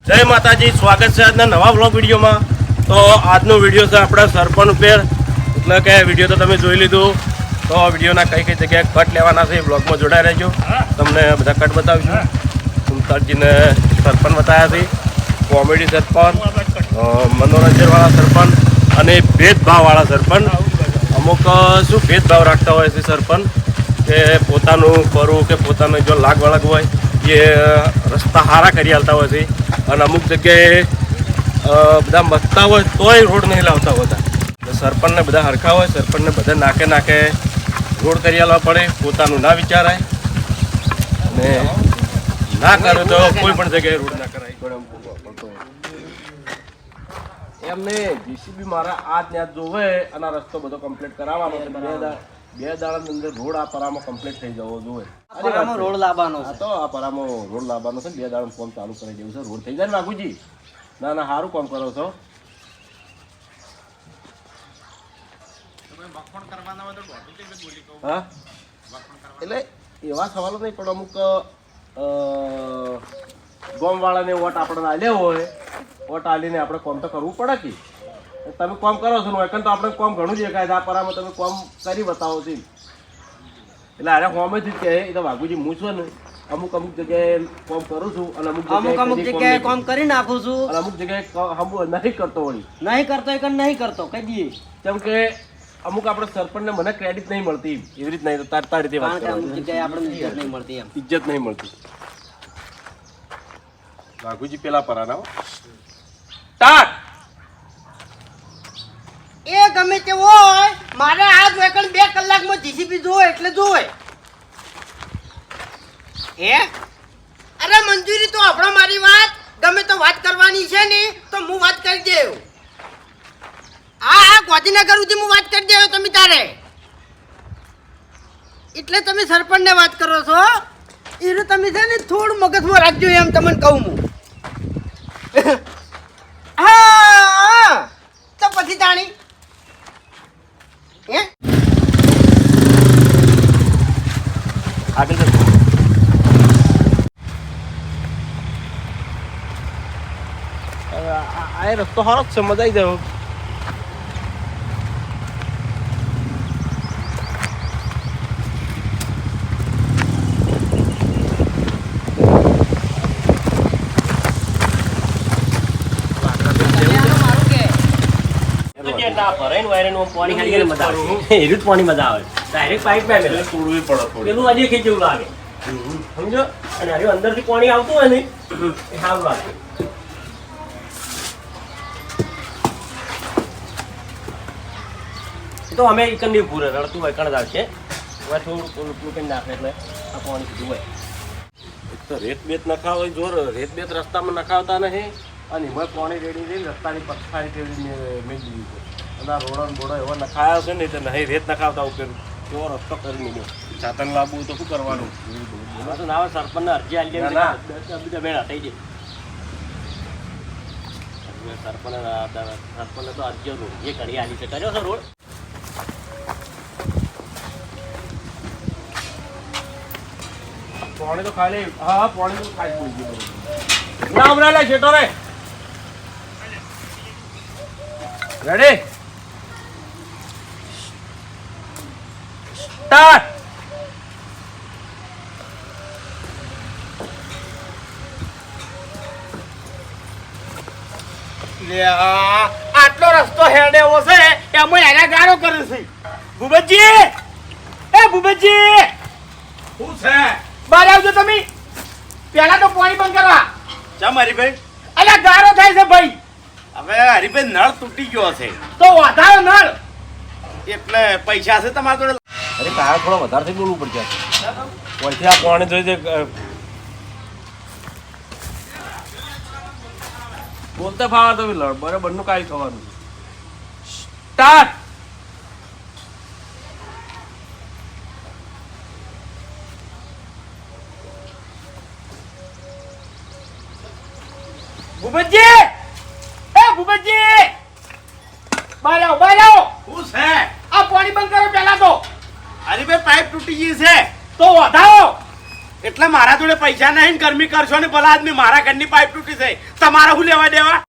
જય માતાજી, સ્વાગત છે આજના નવા વ્લોગ વિડીયોમાં. તો આજનો વિડીયો છે આપણા સરપંચ ઉપર, એટલે કે વિડીયો તો તમે જોઈ લીધું. તો વિડીયોના કઈ કઈ જગ્યાએ કટ લેવાના છે એ બ્લોગમાં જોડાઈ રહેજો. તમને બધા કટ બતાવીશું. સુમતાજીને સરપંચ બતાવ્યા છે, કોમેડી સરપંચ, મનોરંજનવાળા સરપંચ અને ભેદભાવવાળા સરપંચ. અમુક શું ભેદભાવ રાખતા હોય છે સરપંચ, કે પોતાનું કરવું કે પોતાનું જો લાગ વળગ હોય એ રસ્તા સારા કરી આલતા હોય છે. અને અમુક જગ્યાએ બધા મસ્તા હોય તોય રોડ નહીં લાવતા હોતા. સરપંચને બધા હરખા હોય, સરપંચને બધા નાકે નાકે રોડ કરી આલવા પડે. પોતાનું ના વિચારાય અને ના કરે તો કોઈ પણ જગ્યાએ રોડ ના કરાય. એમને જીસીબી મારા આજ ને આજ જોવે અને આ રસ્તો બધો કમ્પ્લીટ કરાવવાનો છે. બે દાડાની અંદર રોડ આ પરામાં કમ્પ્લીટ થઈ જવો જોઈએ. રોડ લાવવાનો છે તો આ પરામાં રોડ લાવવાનો છે. 2 દાડાનું કામ ચાલુ કરી દેવું છે. રોડ થઈ જાય ને વાઘુજી? ના ના, સારું કામ કરો છો. હા, એટલે એવા સવાલો નહીં, પણ અમુક ગામવાળાને વોટ આપણને આલ્યો હોય, વોટ આલીને આપણે કામ તો કરવું પડે કે તમે કામ કરો છો ને તો આપણે કામ ઘણું દેખાય. આ પરામાં તમે કામ કરી બતાવો છો એટલે અરે હોમેથી કહે એ તો વાઘુજી હું છું ને અમુક જગ્યાએ કામ કરું છું અને અમુક જગ્યાએ કામ કરી નાખું છું અને અમુક જગ્યાએ નહીં કરતો વળી નહીં કરતો એ નહીં કરતો કહી દઈએ. કેમ કે અમુક આપણે સરપંચને મને ક્રેડિટ નહીં મળતી એવી રીત નહીં, તારી રીતે વાત અમુક જગ્યાએ આપણે ઇજ્જત નહીં મળતી, એમ ઇજ્જત નહીં મળતી. વાઘુજી પેલા પરાના સ્ટાર્ટ. એ ગમે તે હોય, મારે આ વેકણ 2 કલાકમાં જીસીબી જોવે એટલે જોવે. અરે મંજૂરી તો આપણો મારી વાત ગમે તો વાત કરવાની છે ને તો હું વાત કરી દેવ. હા, ગાંધીનગર સુધી હું વાત કરી દેવ તમે તારે. એટલે તમે સરપંચને વાત કરો છો એનું તમે છે ને થોડું મગજમાં રાખજો એમ તમને કહું હું. હા તો પછી તાણી આગળ આ રસ્તો સારો જ છે, મજા આવી જાય. ડાયરેક્ટ પાઇપ પેલું આજે ખીચવું લાગે, સમજો? અને હજુ અંદરથી પાણી આવતું હોય ને એ સારું લાગે. તો અમે એકંદી પૂરે રડતું હોય કણ જ આવશે. હવે થોડું થોડું કરી નાખે એટલે આ પાણી કીધું હોય. તો રેત બેત નખાવ જોર, રેત બેત રસ્તામાં નખાવતા નહીં અને એમાં પાણી રેડી રહી રસ્તાની પથ્થારી ફેરવીને મેં દીધું છે. અને આ રોડો બોડો એવો નખાયા છે ને તો નહીં રેત નખાવતા ઉપર કેવો રસ્તો કરી લીધો. સાધન લાવવું તો શું કરવાનું? એમાં તો ના સરપંચને અરજી આવી જાય, બધા ભેળા થઈ જાય. સરપંચને તો અરજીઓ રોડ જે ઘડી આવી છે કર્યો છે રોડ. પાણી તો ખાલી હા પાણી તો ખાઈ પડી ગયું. ના હમણાં લે છેટો રે રેડી સ્ટાર્ટ. આટલો રસ્તો હેડે એવો છે એમાં એના ગાળો કરે છે. ભૂપતજી, એ ભૂપતજી, શું છે? બહાર આવજો તમે. પેલા તો પાણી બંધ કરવા. ચમ હરીભાઈ? અલ્યા ગાળો થાય છે ભાઈ. હવે હરીભાઈ નળ તૂટી ગયો છે તો વધારો નળ એટલે પૈસા છે તમારા જોડે? અરે તારા થોડો વધારે બોલવું પડશે. વળથી આ પાણી જોઈ બોલતે ફાવા તો લડ બરાબર નું કાંઈ થવાનું. સ્ટાર્ટ. ભૂપતજી, એ ભૂપતજી, બહાર આવો, બહાર આવો. શું છે? આ પાણી બંધ કરો પેલા તો. હરીભાઈ પાઇપ તૂટી ગઈ છે. તો વધારો એટલે મારા જોડે પૈસા નહીં ને ગરમી કરશો ને ભલા આદમી મારા ઘરની પાઇપ તૂટી છે તમારા શું લેવા દેવા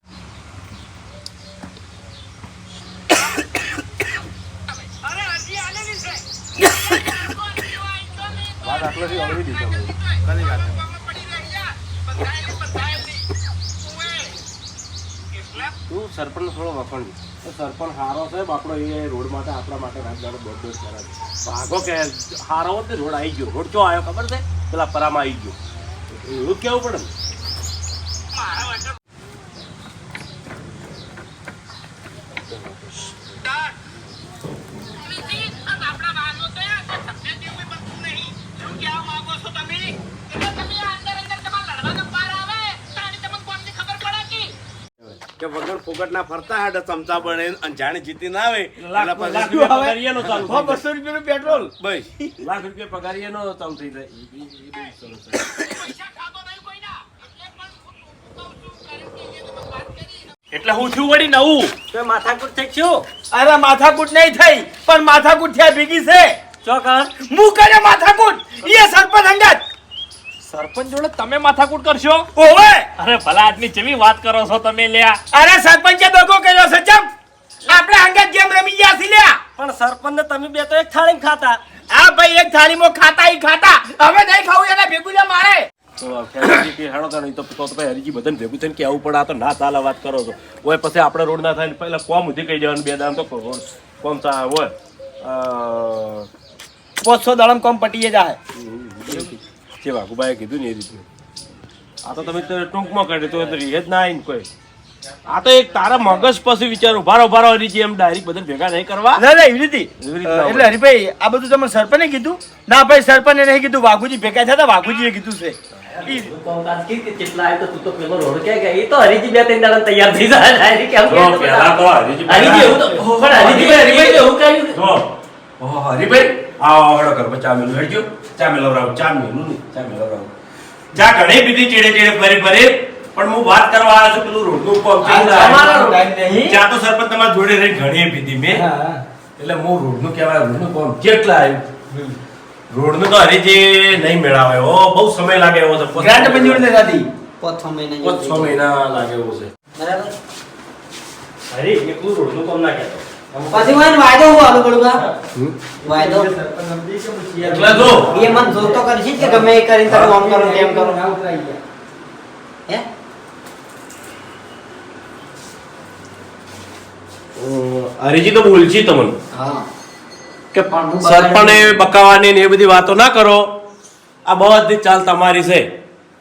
વાત આટલાથી અળવી દીધો તું સરપંચ થોડો વખણ સરપંચ હારો છે આપણો એ રોડ માટે આપણા માટે રાજદારો દોઢ કરે છે ભાગો કે હારો હોત ને રોડ આવી ગયો રોડ ચો આવ્યો ખબર છે પેલા પરામાં આવી ગયો એવું કેવું પડે ને કે વગર ફોગટ ના ફરતા હાડે ચમચા બને અંજાણે જીતી ના આવે લાખ રૂપિયા પગારીયાનો ચાલુ થઈ જાય. 200 રૂપિયાનું પેટ્રોલ બસ લાખ રૂપિયા પગારીયાનો ચાલુ થઈ જાય એટલે હું છું વળી નવું તો માથાકૂટ થઈ શું અરે માથાકૂટ નહીં થઈ પણ માથાકૂટ થયા ભેગી છે ચોકર હું કરે માથાકૂટ એ સરપંચ અંગત સરપંચ જોડે તમે માથાકૂટ કરશો ઓવે અરે ભલા આદમી જેવી વાત કરો છો તમે લ્યા અરે સરપંચે દગો કર્યો છે ચમ આપણે અંગત જેમ રમી ગયા છે લ્યા પણ સરપંચ ને તમે બે તો એક થાળી ખાતા આ ભાઈ એક થાળીમાં ખાતા ઈ ખાતા હવે નહીં ખાવું એટલે ભેગું લે મારે તો ફેમિલી કે હેડો તો નહીં તો ભાઈ હરીજી બધાને ભેગું થઈને કેવું પડે આ તો ના ચાલે વાત કરો છો ઓય પછી આપણે રોડ ના થાય ને પહેલા કોમ ઉધી કહી દેવાનું બે દામ તો રોડ કોમ ચા હોય 500 દળમ કોમ પટીએ જાય જે વાઘુબાએ કીધું ને એ રીતનું આ તો તમે ટૂંકમાં કરી તો રહે જ ના આવીને કોઈ આ તો એક તારા મગજ પછી વિચાર ઉભારો હરીજી એમ ડાયરેક્ટ બધા ભેગા નહીં કરવા ના એવી રીતે એવી રીતના એટલે હરીભાઈ આ બધું તમે સરપંચે કીધું ના ભાઈ સરપંચે નહીં કીધું વાઘુજી ભેગા થયા હતા વાઘુજીએ કીધું છે કેટલા આવ્યો તું તો પેલો રોડ કે ગઈ તો હરીજી બે ત્રણ દાડા તૈયાર થઈ જાય ડાયરેક્ટ કેમ જો પહેલા તો હરીજી હરીજી એવું તો પણ હરીજી એવું કર્યું જો ઓહો હરીભાઈ આવો હળો કર ચા મેલું હેડજો ચા મેલવરાવ ચા મેલું નહીં ચા મેલવરાવ ચા ઘણી બીજી ચેડે ફરી પણ હું વાત કરવા આવ્યો છું પેલું રોડનું કોમ છે ચા તો સરપંચ તમારા જોડે રહી ઘણી પીધી મેં એટલે હું રોડનું કહેવાય રોડનું કોમ કેટલા આવ્યું રોડનું તો હરીજી નહીં મેળાવે ઓ બહુ સમય લાગે એવો છે ગ્રાન્ટ મંજૂર નથી થતી 5-6 મહિના લાગે એવો છે બરાબર હરી એકલું રોડનું કામ ના કહેતો પછી મને વાયદો હું આલું પડું વાયદો એટલે જો એ મન જોતો કરશી કે ગમે એ કરીને તમે આમ કરો તેમ કરો હે હરીજી તો બોલછી તમને હા કે સરપંચે બકાવાની ને એ બધી વાતો ના કરો આ બધી ચાલ તમારી છે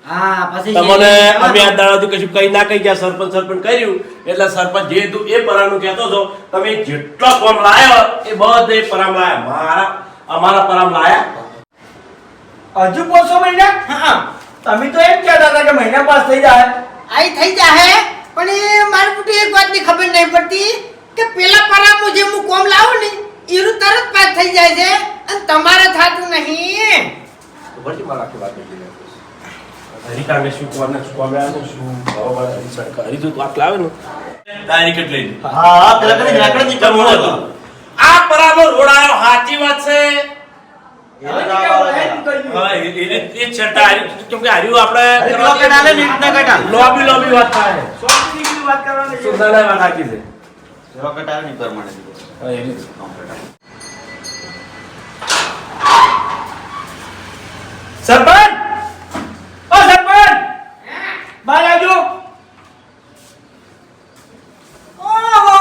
હા પછી તમને અમે આ દાડાથી કશું કઈ ના કહી ગયા સરપંચ કર્યું એટલે સરપંચ જે તું એ પરાનું કહેતો છો તમે જેટલો ફોર્મ લાયો એ બધે પરામ લાયા અમારા પરામ લાયા હજુ 500 મહિના હા તમે તો એમ કહેતા હતા કે મહિના પાસ થઈ જાય આઈ થઈ જાહે પણ એ મારી પુટી એક વાતની ખબર નહીં પડતી કે પેલા પરામો જે હું કોમ લાવું ને ઈરું તરત પાસ થઈ જાય છે અને તમારે થાતું નહીં ખબર છે મારા આખી વાત કરી હરિકાને શું કોને શું કોમે આવે શું ભાવ હરી સરકાર હરી જો વાત લાવે ને ડાયરેક્ટ લઈ હા પેલા કદી લાકડી ની તમો હતો આ પરાનો રોડ આવ્યો સાચી વાત છે હા એ છટા કેમ કે હરિયું આપણે લોકેટ આલે ને રીતના કાઢા લોબી વાત થાય 100 ડિગ્રી વાત કરવાની છે સુંદરના વાત સાચી છે લોકેટ આલે ને પ્રમાણે હા એ રીતે સરપંચ ઓ સરપંચ બહાર આવજો ઓહો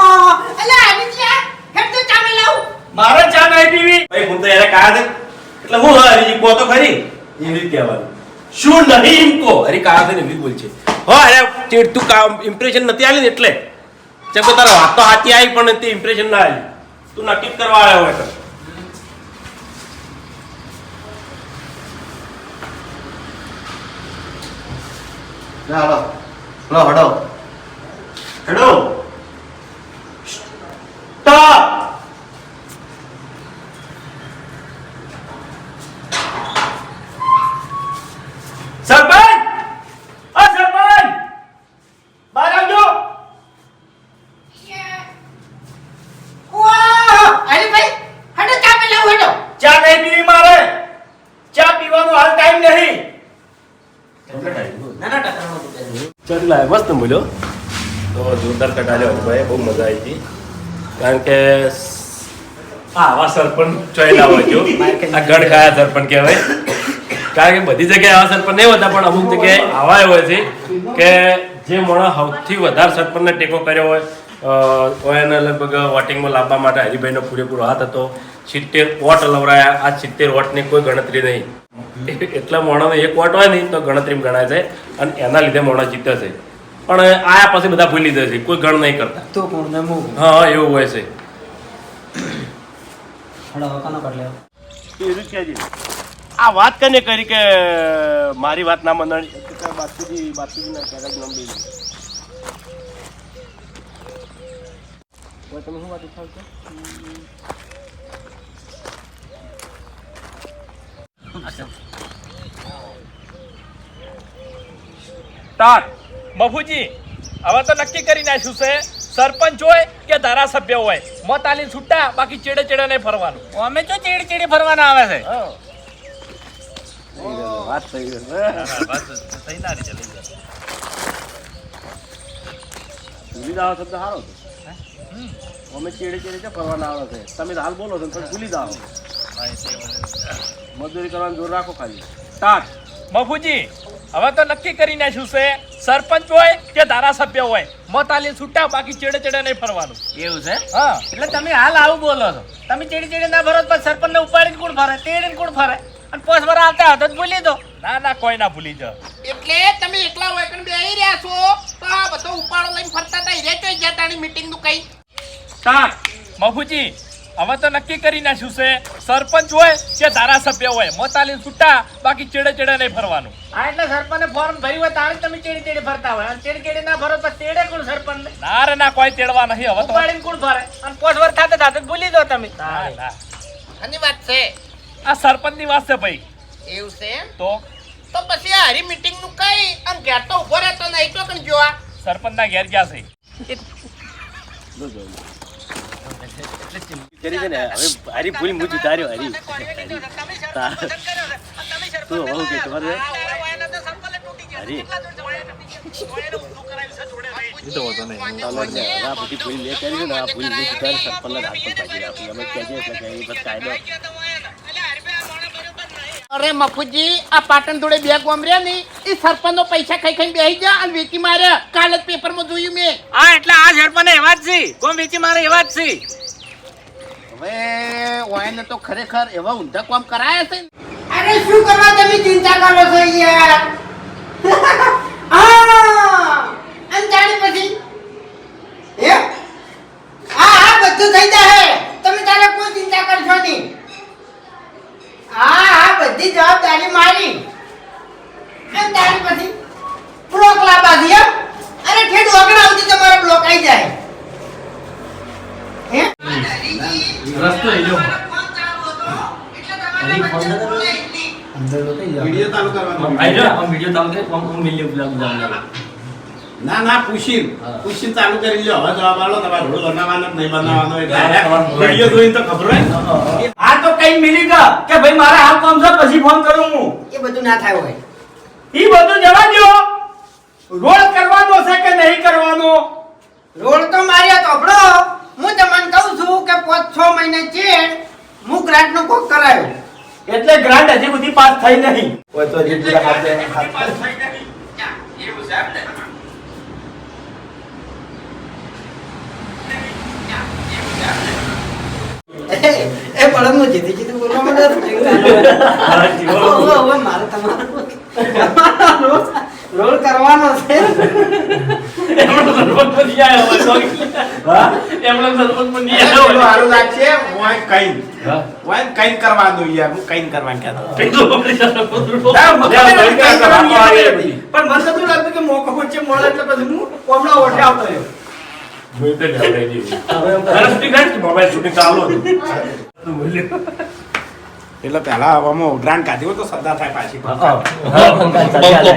અલા આવી ગયા હેડ તો ચામે લાવું મારે ચા નહીં પીવી ભાઈ હું તો એને કહા દે એટલે હું હરીજી કો તો ખરી એવી રીતે કહેવાનું શું નહીં એમ કો હરી કહા દે ને એવી બોલ છે હો અરે ચેડ તું કામ ઇમ્પ્રેશન નથી આવી ને એટલે જેમ કે તારા વાત તો સાચી આવી પણ તે ઇમ્પ્રેશન ના આવી તું નક્કી કરવા આવ્યો હોય તો હાલો લો હડો હેડો સ્ટોપ સરપંચ ઓ સરપંચ બહાર આવજો વાહ અરે ભાઈ હેડ ચામે લાવું હેડો ચા નહીં પીવી મારે ચા પીવાનો હાલ ટાઈમ નહીં મસ્ત મૂલ્યો તો જોરદાર કટાલ્યો ભાઈ, બહુ મજા આવી હતી. કારણ કે આવા સરપંચ ચોયલા હોય જો આ ગઢ ખાયા સરપંચ કહેવાય. કારણ કે બધી જગ્યાએ આવા સરપંચ નહીં હોતા, પણ અમુક જગ્યાએ આવા હોય છે કે જે માણસ સૌથી વધારે સરપંચને ટેકો કર્યો હોય એને લગભગ વોટિંગમાં લાવવા માટે હરિભાઈનો પૂરેપૂરો હાથ હતો. 70 વોટ લવરાયા. આ 70 વોટની કોઈ ગણતરી નહીં. એટલા માણસનો એક વોટ હોય નહીં તો ગણતરીમાં ગણાય છે અને એના લીધે માણસ જીતે છે. પણ આયા પછી બધા ભૂલી જાય છે, કોઈ ગણ નહીં કરતા. તો કોણ ને હું હા એવું હોય છે. હડો કાનો કર લેવો આ વાત કને કરી કે મારી વાત ના મંડળી બાપુજી ના કહેવાય નામ દઈ તમે શું વાત ઉઠાવશો? તાર મફુજી હવે તો નક્કી કરી નાખ્યું છે, સરપંચ હોય કે ધારાસભ્ય હોય મત આલી છૂટા, બાકી ચેડે ચેડે નહીં ફરવાનું. અમે તો ચેડી ચેડી ફરવાના આવે છે. વાત થઈ ગઈ ભૂલી જાઓ શબ્દ સારો છે. અમે ચેડે ચેડે છે ફરવાના આવે છે, તમે તો હાલ બોલો છો પણ ભૂલી જાઓ. મજૂરી કરવાનું જોર રાખો ખાલી. તાર મફુજી હવે તો નક્કી કરી નાખ્યું છે, સરપંચ હોય કે ધારાસભ્ય હોય મત આલી છૂટા, બાકી ચેડે ચેડે નહીં ફરવાનું. એવું છે? હા એટલે તમે હાલ આવું બોલો છો. તમે ચેડી ચેડી ના ફરો તો સરપંચ ને ઉપાડીને કોણ ફરે, તેડીને કોણ ફરે? અને પોસ વાર આવતા હતા જ ભૂલી દો. ના ના કોઈ ના ભૂલી જાઓ. એટલે તમે એકલા હોય પણ બેહી રહ્યા છો તો આ બધો ઉપાડો લઈને ફરતા હતા હિરે ચોઈ ગયા તાણી મીટિંગ નું કઈ. તાર મફુજી હવે તો નક્કી કરી નાખ્યું છે, સરપંચ હોય કે ધારાસભ્ય હોય મત આલી છૂટા, બાકી ચેડે ચેડે નહીં ફરવાનું. હા એટલે સરપંચને ફોર્મ ભર્યું હોય તારે તમે ચેડી ચેડી ફરતા હોય. અને ચેડી ચેડી ના ફરો તો તેડે કોણ સરપંચ ને? ના રે ના કોઈ તેડવા નહીં હવે તો. ઉપાડીને કોણ ફરે? અને પોસ વાર થતા થતા જ ભૂલી દો તમે. ના ના આની વાત છે આ સરપંચ ની વાત છે ભાઈ. એવું છે એમ? તો તો પછી આ હરી મીટિંગ નું કઈ અને ઘેર તો ઉભો રહેતો નહીં તો કણ જોવા. સરપંચ ના ઘેર ગયા છે. કરી છે ને હવે હારી ભૂલ મું જુતાર્યો હારી. તું હવે કે ખબર છે હારી એ તો હોતો નહીં. આ બધી ભૂલ લે કરી છે ને, આ ભૂલ મું જુતારી સરપંચના હાથ પર પાડી આપી. અમે કહેજે એટલે કે એ બસ કાયદો. અરે મફુજી આ પાટણ જોડે બે ગોમ રહ્યા ની એ સરપંચ નો પૈસા ખાઈ ખાઈને બેસી ગયા અને વેચી માર્યા. કાલ જ પેપર માં જોયું મેં. હા એટલે આ સરપંચ એવા જ છે, કોમ વેચી મારે એવા જ છે. હવે ઓયને તો ખરેખર એવા ઊંધા કામ કરાયા છે. અરે શું કરવા તમે ચિંતા કરો છો યાર? અંજાણી પછી હે હા બધું થઈ જાય, તમે તારે કોઈ ચિંતા કરશો નહીં. હા બધી જવાબદારી મારી. અંજાણી પછી બ્લોક લાવવા દે. અરે ઠેઠ વગડા સુધી તમારો બ્લોક આવી જાય. હે રસ્તો એ જો વિડિયો ચાલુ કરવાનો. વિડિયો ચાલુ કરે કોમ મિલ્યો બ્લોગ ના ના પૂછીને ચાલુ કરી લ્યો. હવે જવાબ આલો તમારે રોડ બનાવવાનો કે નહીં બનાવવાનો એટલે વિડિયો જોઈને તો ખબર હોય. આ તો કઈ મિલી ગયા કે ભાઈ મારે હાલ કામ છે પછી ફોન કરું હું. એ બધું ના થાય હોય. ઈ બધું જવા દો. રોડ કરવાનો છે કે નહીં કરવાનો? રોડ તો માર્યા તોપડો. હું તમને કહું છું કે 5-6 મહિને ચેડ હું ગ્રાન્ટ નો કોક કરાયો. એટલે ગ્રાન્ટ હજી બધી પાસ થઈ નહીં. હોય તો હજી પૂરા હાથે એ બળદ નું જીતી જીતી બોલવા માંડે. મારે તમારો રોલ કરવાનો છે. એમનો સરપંચ બની આવ્યો હોય તો. હા એમનો સરપંચ બની આવ્યો પેલું હોય. હારું લાગશે ઓય કઈ કરવાનું યાર. હું કઈ કરવાનું કહેતો. પણ મને તો લાગતું કે મોકો વચ્ચે મળે એટલે પછી હું કોમળા ઓઠે આવતો રહ્યો. મોબાઈલ શૂટિંગ ચાલુ હતું. એટલે પહેલા આમાં ગ્રાન્ટ કાઢી હોય તો સદા થાય પાછી.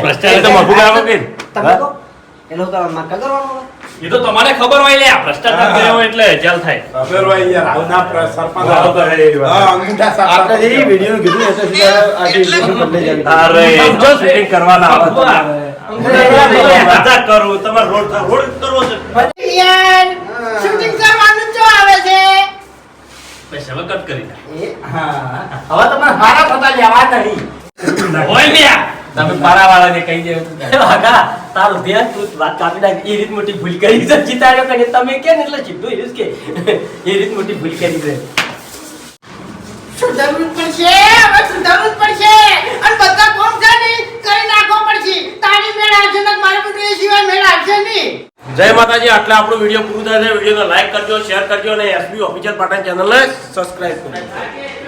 ભ્રષ્ટાચાર તો મફુ કરાવો કે તમે કહો એ લોકો મક્કા કરવાનો. એ તો તમારે ખબર હોય લે, આ ભ્રષ્ટાચાર કર્યો હોય એટલે જેલ થાય. ખબર હોય યાર આવના સરપંચ અંગૂઠા સરપંચ. આપણે જે વિડિયો કીધું એ તો સીધા આજે વિડિયો બદલે જાય. અરે જો શૂટિંગ કરવાના આવે મજાક કરું તમારે રોડ કરવો છે યાર શૂટિંગ કરવાનું જો આવે છે પૈસા હવે કટ કરી નાખ. હવે તમારે મારા થતા લેવા નહીં. હોય લ્યા. તમે પારાવાળાને કહી દેવું. કાકા તારું ધ્યાન તું વાત કાપી નાખ એ રીત મોટી ભૂલ કરી છે જીતાડ્યો કે તમે કે ને એટલે સીધું એ કે એ રીત મોટી ભૂલ કરી છે સુધરવું જ પડશે હવે સુધરવું જ પડશે અને બધા કોમ છે ને કરી નાખવો પડશે તારી મેળ આવશે ને મારા બધું એ સિવાય મેળ આવશે નહીં. જય માતાજી. આટલા આપણો વિડીયો પૂરું થાય છે. વિડીયોને લાઈક કરજો, શેર કરજો અને એસબી ઓફિશિયલ પાટણ ચેનલને સબસ્ક્રાઇબ કરજો.